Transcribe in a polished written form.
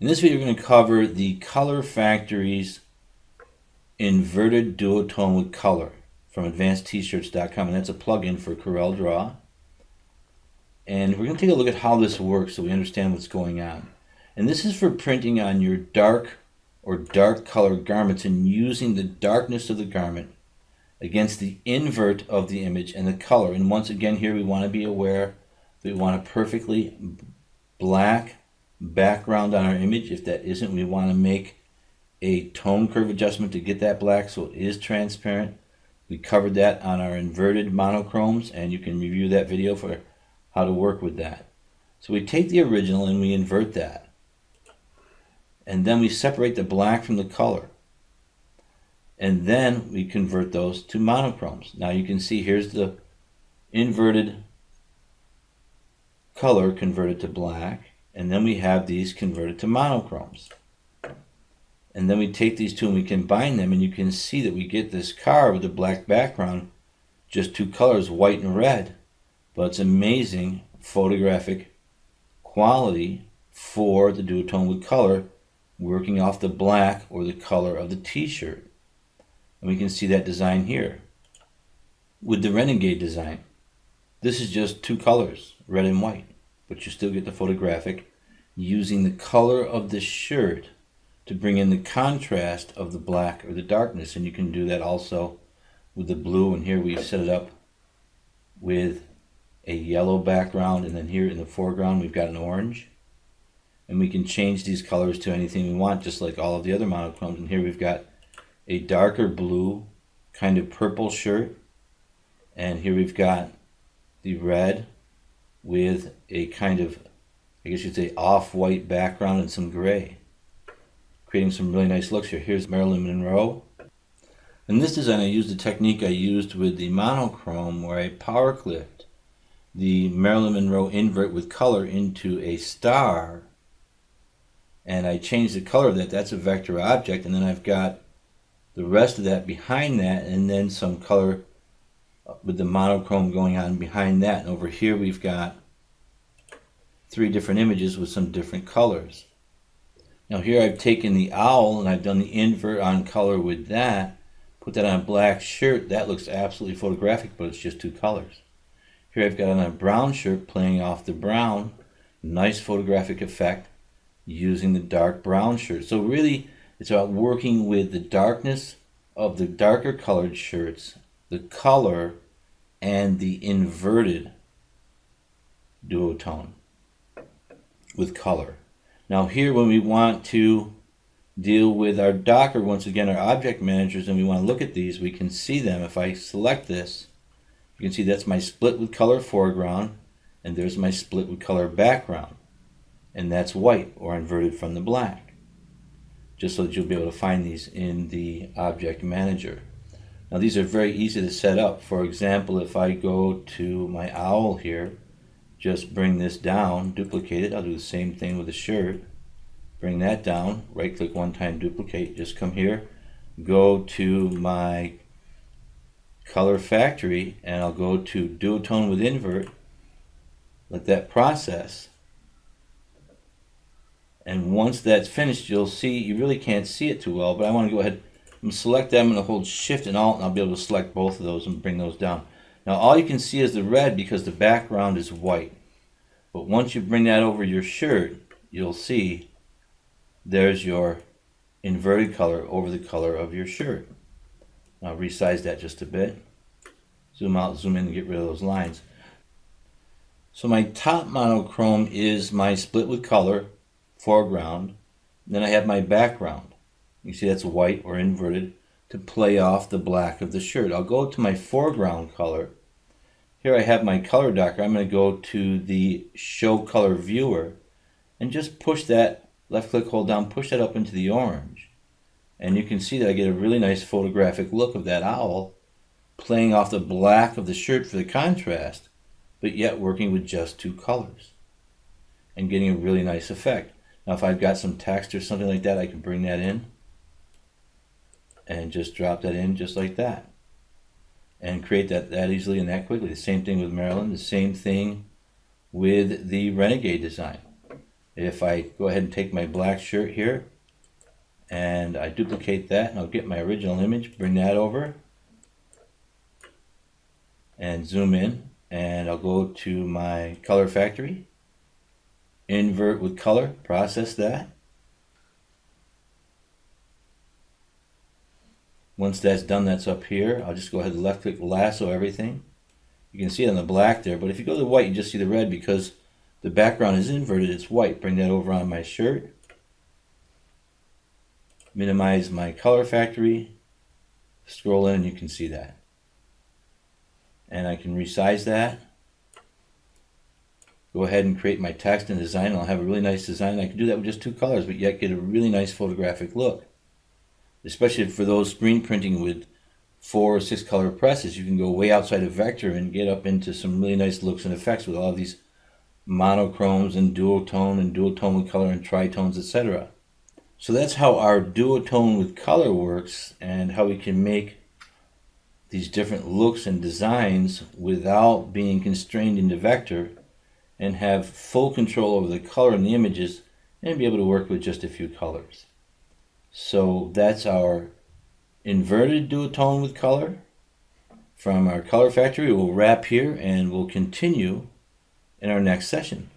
In this video, we're going to cover the Color Factory's inverted duotone with color from advancedtshirts.com, and that's a plugin for CorelDRAW. And we're going to take a look at how this works so we understand what's going on. And this is for printing on your dark or dark colored garments and using the darkness of the garment against the invert of the image and the color. And once again, here we want to be aware that we want a perfectly black background on our image. If that isn't, we want to make a tone curve adjustment to get that black so it is transparent. We covered that on our inverted monochromes, and you can review that video for how to work with that. So we take the original and we invert that, and then we separate the black from the color, and then we convert those to monochromes. Now you can see here's the inverted color converted to black, and then we have these converted to monochromes. And then we take these two and we combine them, and you can see that we get this car with a black background, just two colors, white and red. But it's amazing photographic quality for the duotone with color, working off the black or the color of the t-shirt. And we can see that design here. With the Renegade design, this is just two colors, red and white, but you still get the photographic using the color of the shirt to bring in the contrast of the black or the darkness. And you can do that also with the blue, and here we've set it up with a yellow background, and then here in the foreground we've got an orange, and we can change these colors to anything we want, just like all of the other monochromes. And here we've got a darker blue kind of purple shirt, and here we've got the red with a kind of, I guess you'd say, off-white background and some gray, creating some really nice looks here. Here's Marilyn Monroe. In this design, I used the technique I used with the monochrome, where I power clipped the Marilyn Monroe invert with color into a star, and I changed the color of that. That's a vector object, and then I've got the rest of that behind that, and then some color with the monochrome going on behind that. And over here we've got three different images with some different colors. Now here I've taken the owl and I've done the invert on color with that, put that on a black shirt. That looks absolutely photographic, but it's just two colors. Here I've got on a brown shirt playing off the brown, nice photographic effect using the dark brown shirt. So really it's about working with the darkness of the darker colored shirts, the color, and the inverted duotone with color. Now here, when we want to deal with our Docker, once again our object managers, and we want to look at these, we can see them. If I select this, you can see that's my split with color foreground, and there's my split with color background, and that's white or inverted from the black, just so that you'll be able to find these in the object manager. Now these are very easy to set up. For example, if I go to my owl here, just bring this down, duplicate it. I'll do the same thing with the shirt. Bring that down, right click one time, duplicate. Just come here, go to my Color Factory, and I'll go to Duotone with Invert. Let that process. And once that's finished, you'll see, you really can't see it too well, but I want to go ahead and select them. I'm going to hold Shift and Alt, and I'll be able to select both of those and bring those down. Now all you can see is the red because the background is white. But once you bring that over your shirt, you'll see there's your inverted color over the color of your shirt. I'll resize that just a bit. Zoom out, zoom in to get rid of those lines. So my top monochrome is my split with color, foreground. Then I have my background. You see that's white or inverted to play off the black of the shirt. I'll go to my foreground color. Here I have my color docker. I'm going to go to the show color viewer and just push that, left click, hold down, push that up into the orange. And you can see that I get a really nice photographic look of that owl playing off the black of the shirt for the contrast, but yet working with just two colors and getting a really nice effect. Now if I've got some text or something like that, I can bring that in and just drop that in just like that and create that easily and that quickly. The same thing with Marilyn, the same thing with the Renegade design. If I go ahead and take my black shirt here and I duplicate that, and I'll get my original image, bring that over and zoom in, and I'll go to my color factory, invert with color, process that. Once that's done, that's up here. I'll just go ahead and left click lasso everything. You can see it on the black there, but if you go to the white, you just see the red because the background is inverted, it's white. Bring that over on my shirt. Minimize my color factory. Scroll in and you can see that. And I can resize that. Go ahead and create my text and design. I'll have a really nice design. I can do that with just 2 colors, but yet get a really nice photographic look. Especially for those screen printing with 4 or 6 color presses, you can go way outside of vector and get up into some really nice looks and effects with all of these monochromes and duotone with color and tritones, etc. So that's how our duotone with color works, and how we can make these different looks and designs without being constrained into vector, and have full control over the color in the images and be able to work with just a few colors. So that's our inverted duotone with color from our color factory. We'll wrap here and we'll continue in our next session.